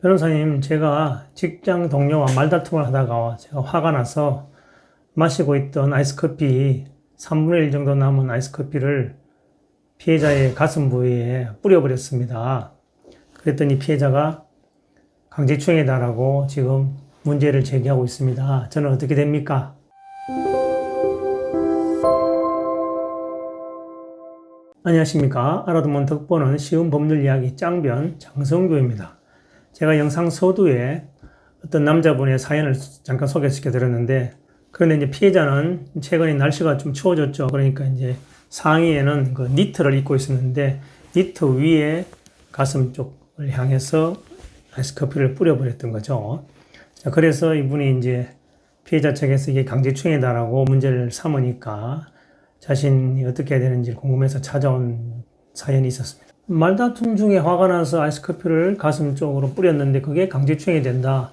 변호사님, 제가 직장 동료와 말다툼을 하다가 제가 화가 나서 마시고 있던 아이스커피 3분의 1 정도 남은 아이스커피를 피해자의 가슴 부위에 뿌려버렸습니다. 그랬더니 피해자가 강제추행이다라고 지금 문제를 제기하고 있습니다. 저는 어떻게 됩니까? 안녕하십니까? 알아두면 덕보는 쉬운 법률 이야기 짱변 장성규입니다. 제가 영상 서두에 어떤 남자분의 사연을 잠깐 소개시켜 드렸는데, 그런데 이제 피해자는 최근에 날씨가 좀 추워졌죠. 그러니까 이제 상의에는 그 니트를 입고 있었는데, 니트 위에 가슴 쪽을 향해서 아이스커피를 뿌려버렸던 거죠. 자, 그래서 이분이 이제 피해자 측에서 이게 강제추행이다라고 문제를 삼으니까 자신이 어떻게 해야 되는지 궁금해서 찾아온 사연이 있었습니다. 말다툼 중에 화가 나서 아이스커피를 가슴 쪽으로 뿌렸는데 그게 강제추행이 된다.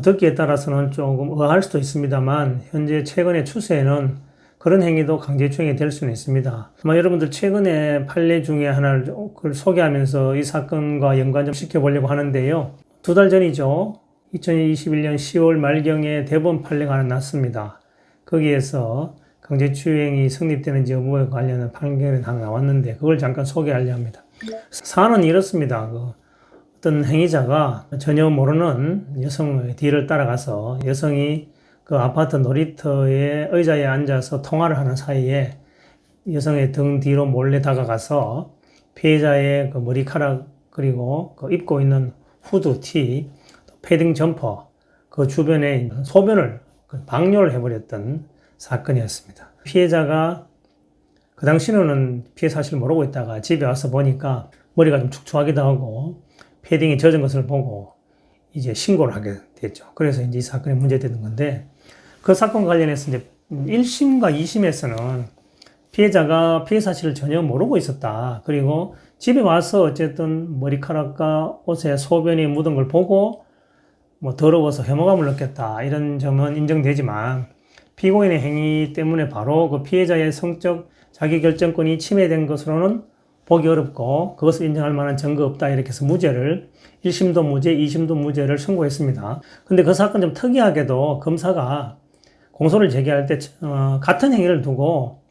듣기에 따라서는 조금 의아할 수도 있습니다만, 현재 최근의 추세에는 그런 행위도 강제추행이 될 수는 있습니다. 아마 여러분들 최근에 판례 중에 하나를 소개하면서 이 사건과 연관 좀 시켜보려고 하는데요. 2달 전이죠. 2021년 10월 말경에 대법원 판례가 하나 났습니다. 거기에서 강제추행이 성립되는지 여부에 관련한 판결이 하나 나왔는데, 그걸 잠깐 소개하려 합니다. 사안은 이렇습니다. 어떤 행위자가 전혀 모르는 여성의 뒤를 따라가서 여성이 그 아파트 놀이터의 의자에 앉아서 통화를 하는 사이에 여성의 등 뒤로 몰래 다가가서 피해자의 그 머리카락, 그리고 그 입고 있는 후드, 티, 패딩 점퍼, 그 주변에 소변을 방뇨를 해버렸던 사건이었습니다. 피해자가 그 당시에는 피해 사실을 모르고 있다가 집에 와서 보니까 머리가 좀 축축하기도 하고 패딩이 젖은 것을 보고 이제 신고를 하게 됐죠. 그래서 이제 이 사건이 문제되는 건데, 그 사건 관련해서 이제 1심과 2심에서는 피해자가 피해 사실을 전혀 모르고 있었다. 그리고 집에 와서 어쨌든 머리카락과 옷에 소변이 묻은 걸 보고 뭐 더러워서 혐오감을 느꼈다, 이런 점은 인정되지만, 피고인의 행위 때문에 바로 그 피해자의 성적 자기결정권이 침해된 것으로는 보기 어렵고 그것을 인정할 만한 증거 없다, 이렇게 해서 무죄를 1심도 무죄, 2심도 무죄를 선고했습니다. 근데 그 사건 좀 특이하게도 검사가 공소를 제기할 때 같은 행위를 두고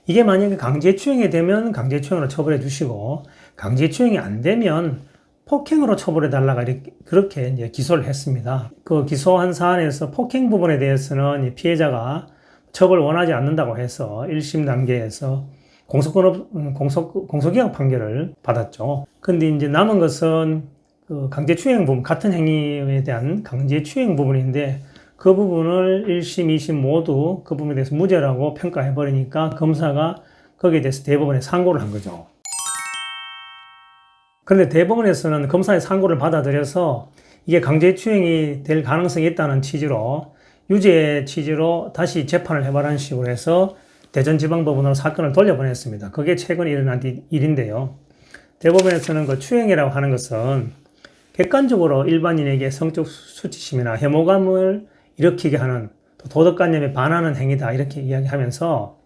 이게 만약에 강제추행이 되면 강제추행으로 처벌해 주시고, 강제추행이 안 되면 폭행으로 처벌해 달라가 그렇게 이제 기소를 했습니다. 그 기소한 사안에서 폭행 부분에 대해서는 피해자가 처벌을 원하지 않는다고 해서 1심 단계에서 공소기각 판결을 받았죠. 근데 이제 남은 것은 그 강제추행 부분, 같은 행위에 대한 강제추행 부분인데, 그 부분을 1심, 2심 모두 그 부분에 대해서 무죄라고 평가해버리니까 검사가 거기에 대해서 대법원에 상고를 한 거죠. 그런데 대법원에서는 검사의 상고를 받아들여서 이게 강제추행이 될 가능성이 있다는 취지로, 유죄 취지로 다시 재판을 해봐라는 식으로 해서 대전지방법원으로 사건을 돌려보냈습니다. 그게 최근에 일어난 일인데요. 대법원에서는 그 추행이라고 하는 것은 객관적으로 일반인에게 성적 수치심이나 혐오감을 일으키게 하는, 또 도덕관념에 반하는 행위다, 이렇게 이야기하면서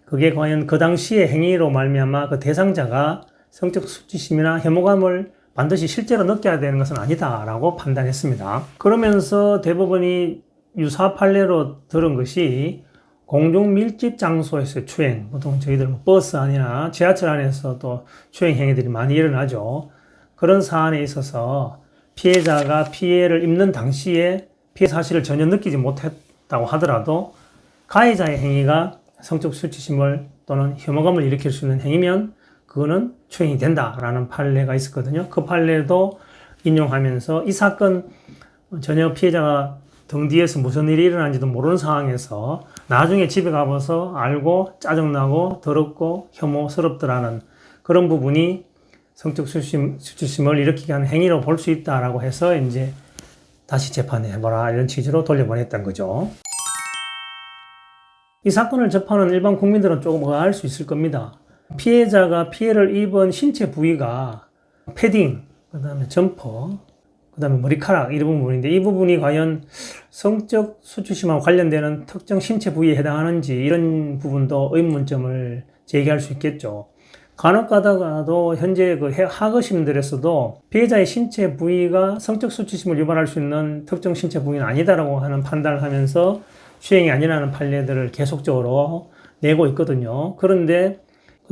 그게 과연 그 당시의 행위로 말미암아 그 대상자가 성적 수치심이나 혐오감을 반드시 실제로 느껴야 되는 것은 아니다라고 판단했습니다. 그러면서 대법원이 유사 판례로 들은 것이 공중 밀집 장소에서의 추행, 보통 저희들 버스 안이나 지하철 안에서 또 추행 행위들이 많이 일어나죠. 그런 사안에 있어서 피해자가 피해를 입는 당시에 피해 사실을 전혀 느끼지 못했다고 하더라도 가해자의 행위가 성적 수치심을 또는 혐오감을 일으킬 수 있는 행위면 그거는 추행이 된다라는 판례가 있었거든요. 그 판례도 인용하면서 이 사건 전혀 피해자가 등 뒤에서 무슨 일이 일어난지도 모르는 상황에서 나중에 집에 가봐서 알고 짜증나고 더럽고 혐오스럽더라는 그런 부분이 성적 수치심을 일으키게 하는 행위로 볼 수 있다라고 해서 이제 다시 재판해봐라, 이런 취지로 돌려보냈던 거죠. 이 사건을 접하는 일반 국민들은 조금 의아할 수 있을 겁니다. 피해자가 피해를 입은 신체 부위가 패딩, 그 다음에 점퍼, 그 다음에 머리카락, 이런 부분인데, 이 부분이 과연 성적 수치심과 관련되는 특정 신체 부위에 해당하는지, 이런 부분도 의문점을 제기할 수 있겠죠. 간혹 가다가도 현재 그 하급심들에서도 피해자의 신체 부위가 성적 수치심을 유발할 수 있는 특정 신체 부위는 아니다라고 하는 판단을 하면서 수행이 아니라는 판례들을 계속적으로 내고 있거든요. 근데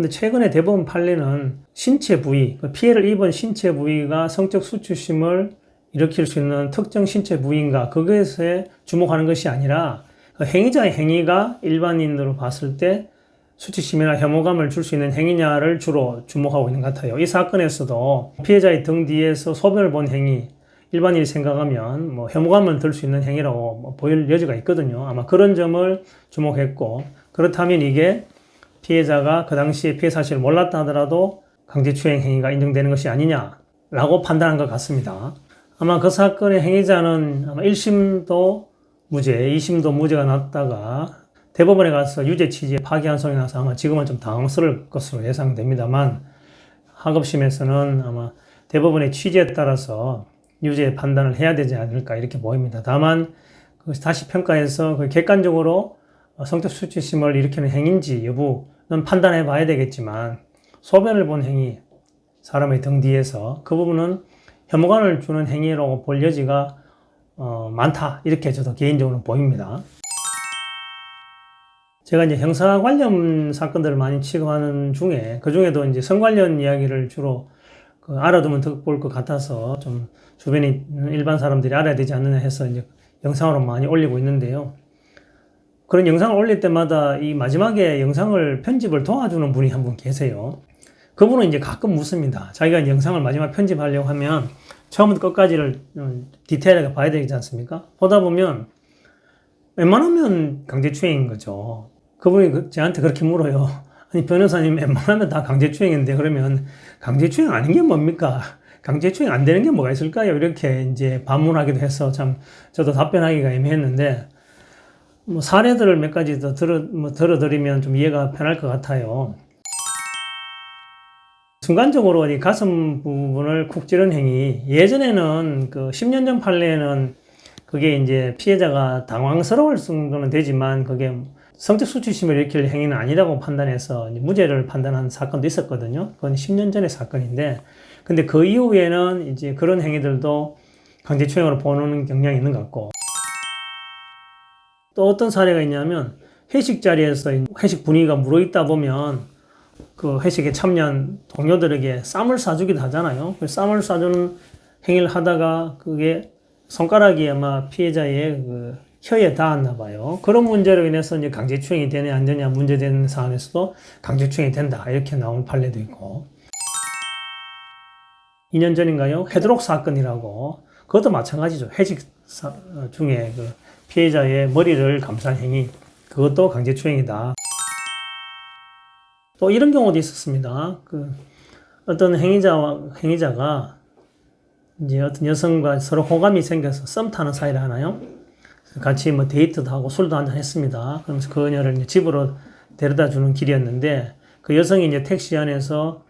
최근에 대법원 판례는 신체 부위, 피해를 입은 신체 부위가 성적 수치심을 일으킬 수 있는 특정 신체 부위인가, 그것에 주목하는 것이 아니라 행위자의 행위가 일반인으로 봤을 때 수치심이나 혐오감을 줄 수 있는 행위냐를 주로 주목하고 있는 것 같아요. 이 사건에서도 피해자의 등 뒤에서 소변을 본 행위, 일반인이 생각하면 혐오감을 들 수 있는 행위라고 보일 여지가 있거든요. 아마 그런 점을 주목했고, 그렇다면 이게 피해자가 그 당시에 피해 사실을 몰랐다 하더라도 강제추행 행위가 인정되는 것이 아니냐라고 판단한 것 같습니다. 아마 그 사건의 행위자는 아마 1심도 무죄, 2심도 무죄가 났다가 대법원에 가서 유죄 취지에 파기환송이 나서 아마 지금은 좀 당황스러울 것으로 예상됩니다만, 하급심에서는 아마 대법원의 취지에 따라서 유죄 판단을 해야 되지 않을까 이렇게 보입니다. 다만 그것이 다시 평가해서 객관적으로 성적 수치심을 일으키는 행위인지 여부는 판단해 봐야 되겠지만, 소변을 본 행위, 사람의 등 뒤에서 그 부분은 혐오감을 주는 행위라고 볼 여지가 많다, 이렇게 저도 개인적으로 보입니다. 제가 이제 형사 관련 사건들을 많이 취급하는 중에, 그 중에도 이제 성 관련 이야기를 주로 알아두면 더 볼 것 같아서 좀 주변에 일반 사람들이 알아야 되지 않느냐 해서 이제 영상으로 많이 올리고 있는데요. 그런 영상을 올릴 때마다 이 마지막에 영상을 편집을 도와주는 분이 한 분 계세요. 그분은 이제 가끔 묻습니다. 자기가 영상을 마지막 편집하려고 하면 처음부터 끝까지를 디테일하게 봐야 되지 않습니까? 보다 보면 웬만하면 강제추행인 거죠. 그분이 저한테 그렇게 물어요. 아니, 변호사님, 웬만하면 다 강제추행인데, 그러면 강제추행 아닌 게 뭡니까? 강제추행 안 되는 게 뭐가 있을까요? 이렇게 이제 반문하기도 해서 참 저도 답변하기가 애매했는데, 사례들을 몇 가지 더 들어드리면 좀 이해가 편할 것 같아요. 순간적으로 이 가슴 부분을 쿡 찌른 행위, 예전에는 그 10년 전 판례에는 그게 이제 피해자가 당황스러울 정도는 되지만 그게 성적 수치심을 일으킬 행위는 아니라고 판단해서 무죄를 판단한 사건도 있었거든요. 그건 10년 전의 사건인데, 근데 그 이후에는 이제 그런 행위들도 강제추행으로 보는 경향이 있는 것 같고, 또 어떤 사례가 있냐면 회식 자리에서 회식 분위기가 무르익다 보면 그 회식에 참여한 동료들에게 쌈을 싸주기도 하잖아요. 쌈을 싸주는 행위를 하다가 그게 손가락이 아마 피해자의 그 혀에 닿았나 봐요. 그런 문제로 인해서 이제 강제추행이 되냐 안 되냐 문제되는 사안에서도 강제추행이 된다, 이렇게 나온 판례도 있고, 2년 전인가요? 헤드록 사건이라고, 그것도 마찬가지죠. 회식 중에 그 피해자의 머리를 감싼 행위, 그것도 강제추행이다. 또 이런 경우도 있었습니다. 어떤 행위자가 이제 어떤 여성과 서로 호감이 생겨서 썸 타는 사이를 하나요? 같이 데이트도 하고 술도 한잔 했습니다. 그러면서 그녀를 이제 집으로 데려다 주는 길이었는데, 그 여성이 이제 택시 안에서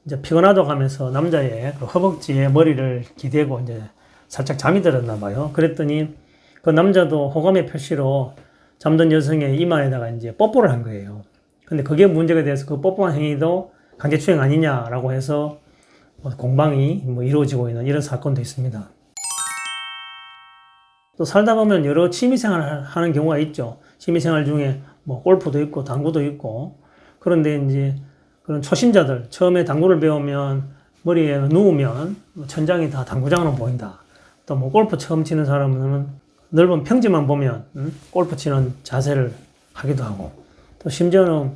이제 피곤하다고 하면서 남자의 그 허벅지에 머리를 기대고 이제 살짝 잠이 들었나 봐요. 그랬더니 그 남자도 호감의 표시로 잠든 여성의 이마에다가 이제 뽀뽀를 한 거예요. 근데 그게 문제가 돼서 그 뽀뽀한 행위도 강제추행 아니냐라고 해서 공방이 이루어지고 있는 이런 사건도 있습니다. 또 살다 보면 여러 취미생활을 하는 경우가 있죠. 취미생활 중에 골프도 있고 당구도 있고, 그런데 이제 그런 초심자들, 처음에 당구를 배우면 머리에 누우면 천장이 다 당구장으로 보인다. 또 골프 처음 치는 사람은 넓은 평지만 보면 골프 치는 자세를 하기도 하고, 또 심지어는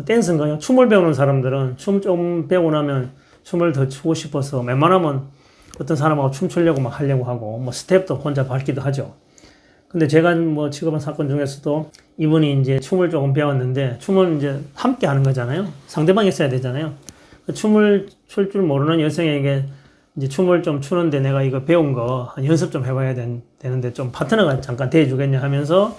댄스인가요? 춤을 배우는 사람들은 춤 좀 배우고 나면 춤을 더 추고 싶어서 웬만하면 어떤 사람하고 춤추려고 막 하려고 하고, 스텝도 혼자 밟기도 하죠. 근데 제가 취급한 사건 중에서도 이분이 이제 춤을 조금 배웠는데, 춤은 이제 함께 하는 거잖아요. 상대방이 있어야 되잖아요. 춤을 출 줄 모르는 여성에게 이제 춤을 좀 추는데 내가 이거 배운 거 연습 좀 해봐야 되는데 좀 파트너가 잠깐 대해주겠냐 하면서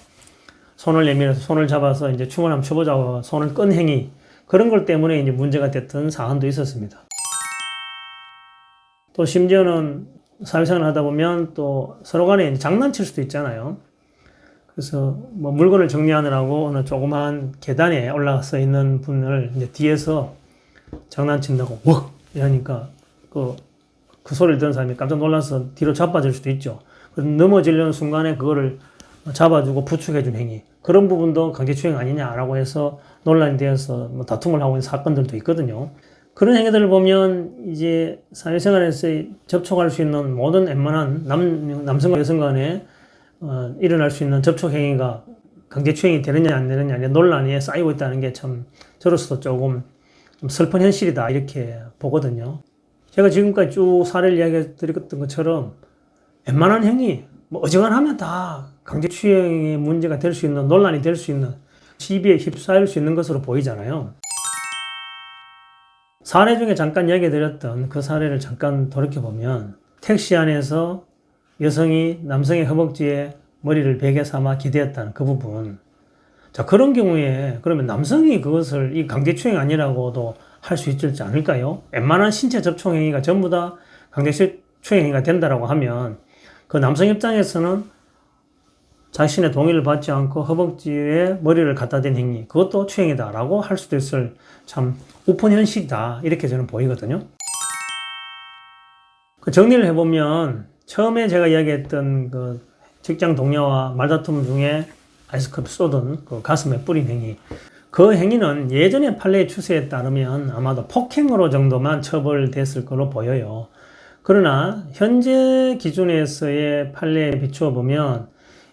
손을 내밀어서 손을 잡아서 이제 춤을 한번 춰보자고 손을 끈 행위, 그런 걸 때문에 이제 문제가 됐던 사안도 있었습니다. 또 심지어는 사회생활을 하다 보면 또 서로 간에 장난칠 수도 있잖아요. 그래서 물건을 정리하느라고 어느 조그만 계단에 올라가서 있는 분을 이제 뒤에서 장난친다고 웍 이러니까 그 소리를 듣는 사람이 깜짝 놀라서 뒤로 자빠질 수도 있죠. 넘어지려는 순간에 그거를 잡아주고 부축해준 행위. 그런 부분도 강제추행 아니냐라고 해서 논란이 되어서 뭐 다툼을 하고 있는 사건들도 있거든요. 그런 행위들을 보면 이제 사회생활에서 접촉할 수 있는 모든 웬만한 남성과 여성 간에 일어날 수 있는 접촉 행위가 강제추행이 되느냐 안 되느냐 논란이 쌓이고 있다는 게 참 저로서도 조금 좀 슬픈 현실이다 이렇게 보거든요. 제가 지금까지 쭉 사례를 이야기해 드렸던 것처럼 웬만한 행위, 뭐 어지간하면 다 강제추행의 문제가 될 수 있는, 논란이 될 수 있는, 시비에 휩싸일 수 있는 것으로 보이잖아요. 사례 중에 잠깐 이야기 드렸던 그 사례를 잠깐 돌이켜보면 택시 안에서 여성이 남성의 허벅지에 머리를 베개 삼아 기대었다는 그 부분. 자, 그런 경우에 그러면 남성이 그것을 이 강제추행이 아니라고도 할 수 있지 않을까요? 웬만한 신체 접촉 행위가 전부 다 강제추행 행위가 된다라고 하면 그 남성 입장에서는 자신의 동의를 받지 않고 허벅지에 머리를 갖다 댄 행위, 그것도 추행이다라고 할 수도 있을 참 우픈 현실이다 이렇게 저는 보이거든요. 그 정리를 해보면 처음에 제가 이야기했던 그 직장 동료와 말다툼 중에 아이스컵 쏟은 그 가슴에 뿌린 행위, 그 행위는 예전의 판례의 추세에 따르면 아마도 폭행으로 정도만 처벌됐을 걸로 보여요. 그러나 현재 기준에서의 판례에 비추어 보면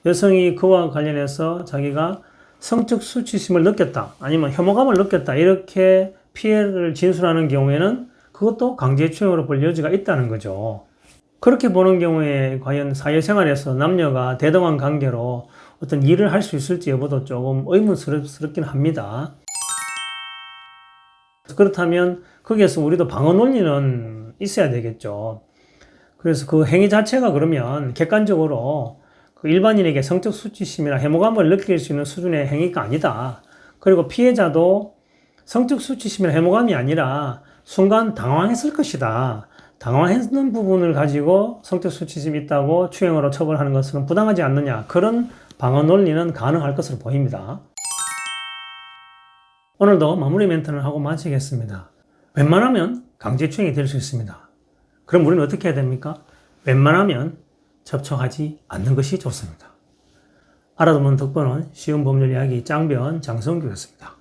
여성이 그와 관련해서 자기가 성적 수치심을 느꼈다 아니면 혐오감을 느꼈다 이렇게 피해를 진술하는 경우에는 그것도 강제추행으로 볼 여지가 있다는 거죠. 그렇게 보는 경우에 과연 사회생활에서 남녀가 대등한 관계로 어떤 일을 할 수 있을지 여부도 조금 의문스럽긴 합니다. 그렇다면 거기에서 우리도 방어 논리는 있어야 되겠죠. 그래서 그 행위 자체가 그러면 객관적으로 그 일반인에게 성적 수치심이나 해모감을 느낄 수 있는 수준의 행위가 아니다. 그리고 피해자도 성적 수치심이나 해모감이 아니라 순간 당황했을 것이다. 당황했는 부분을 가지고 성적 수치심이 있다고 추행으로 처벌하는 것은 부당하지 않느냐. 그런 방어 논리는 가능할 것으로 보입니다. 오늘도 마무리 멘트를 하고 마치겠습니다. 웬만하면 강제추행이 될 수 있습니다. 그럼 우리는 어떻게 해야 됩니까? 웬만하면 접촉하지 않는 것이 좋습니다. 알아두면 덕분은 쉬운 법률 이야기 짱변 장성규였습니다.